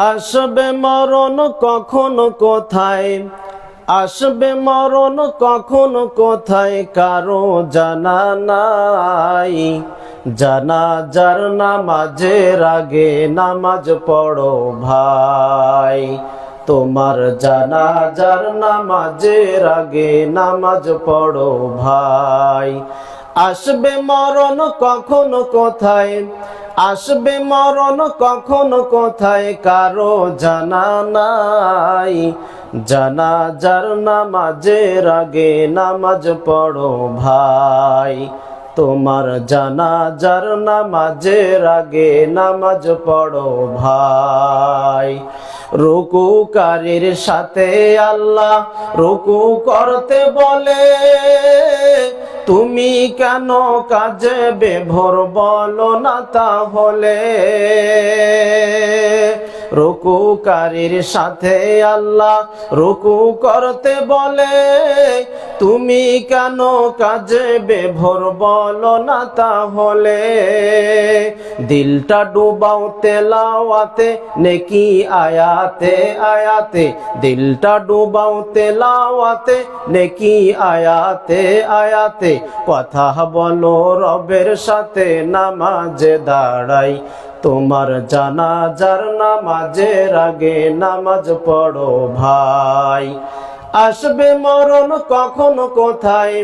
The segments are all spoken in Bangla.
আসবে মরণ কখন কোথায়, আসবে মরণ কখন কোথায় কারো জানা নাই। জানাজার নামাজের আগে নামাজ পড়ো ভাই, তোমার জানাজার নামাজের আগে নামাজ পড়ো ভাই। আসবে মরণ কখন কোথায়, আসবে মরণ কখন কোথায় কারো জানা নাই। জানাজার নামাজের আগে নামাজ পড়ো ভাই, তোমার জানাজার নামাজের আগে নামাজ পড়ো ভাই। রুকুকারীর সাথে আল্লাহ রুকু করতে বলে, তুমি কেন কাজে বেভোর বলো না তাহলে। রুকুকারীর সাথে আল্লাহ রুকু করতে বলে, তুমি কেন কাজে বেভোর বলো না তাহলে। দিলটা ডুবাও তেলাওয়াতে নেকি আয়াতে আয়াতে, দিলটা ডুবাও তেলাওয়াতে নেকি আয়াতে আয়াতে। কথা বলো রবের সাথে নামাজে দাঁড়াই, তোমার জানাজার নামাজের আগে নামাজ পড়ো ভাই। আসবে মরণ কখন কোথায়,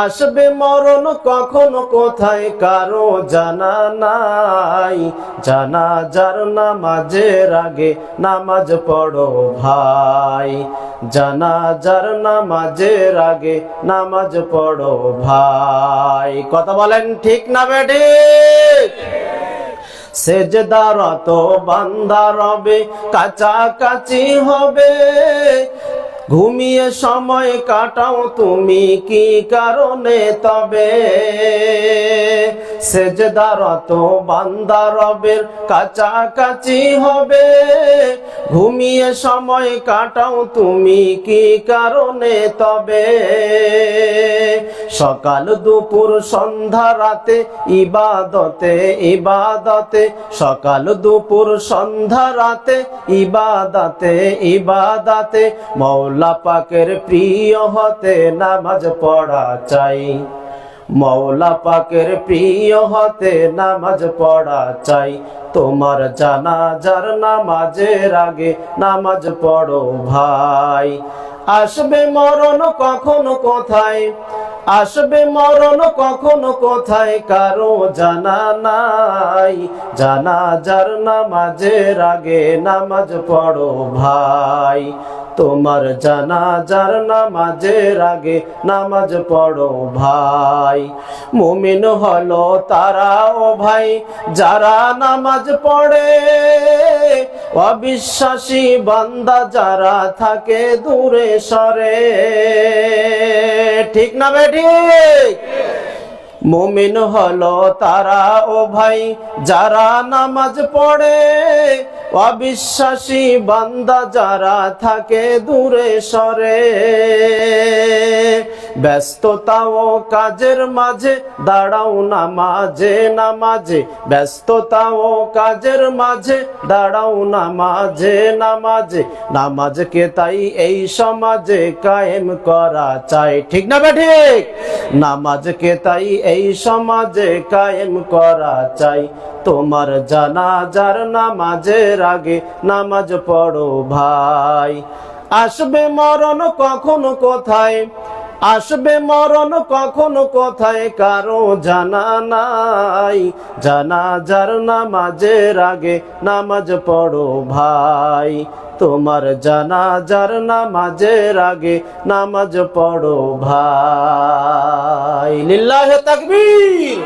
আসবে মরণ কখন কোথায় কারো জানা নাই। জানাজার নামাজের আগে নামাজ পড়ো ভাই, জানাজার নামাজের আগে নামাজ পড়ো ভাই। কথা বলেন ঠিক না বেঠিক? সেজদারত বান্দা রবে কাছাকাছি হবে, ঘুমিয়ে সময় কাটাও তুমি কি কারণে তবে। সেজদারত বান্দা রবের কাছাকাছি হবে, ঘুমিয়ে সময় কাটাও তুমি কি কারণে তবে। সকাল দুপুর সন্ধ্যা রাতে ইবাদতে ইবাদতে, সকাল দুপুর সন্ধ্যা রাতে ইবাদতে ইবাদতে। মওলা পাকের প্রিয় হতে নামাজ পড়া চাই, মওলা পাকের প্রিয় হতে নামাজ পড়া চাই। তোমার জানাজার নামাজের আগে নামাজ পড়ো ভাই। আসবে মরণ কখন কোথায়, আসবে মরণ কখন কোথায় কারো জানা নাই। জানাজার নামাজের আগে নামাজ পড়ো ভাই, তোমার জানাজার নামাজের আগে নামাজ পড়ো ভাই। মুমিন হলো তারা ও ভাই যারা নামাজ পড়ে, অবিশ্বাসী বান্দা যারা থাকে দূরে সরে। ঠিক না বেঠিক? মুমিন হলো তারা ও ভাই যারা নামাজ পড়ে, অবিশ্বাসী বান্দা যারা থাকে দূরে সরে। ব্যস্ততা ও কাজের মাঝে দাঁড়াও নামাজে নামাজে, ব্যস্ততা ও কাজের মাঝে দাঁড়াও নামাজে নামাজে। নামাজকে তাই এই সমাজে কায়েম করা চাই। ঠিক না বেঠিক? নামাজকে তাই এই সমাজে কায়েম করা চাই। তোমার জানাজার নামাজের আগে নামাজ পড়ো ভাই। আসবে মরণ কখন কোথায়, আসবে মরণ কখন কোথায় কারো জানা নাই। জানাজার নামাজের আগে নামাজ পড়ো ভাই, তোমার জানাজার নামাজের আগে নামাজ পড়ো ভাই। লিল্লাহে তাকবীর।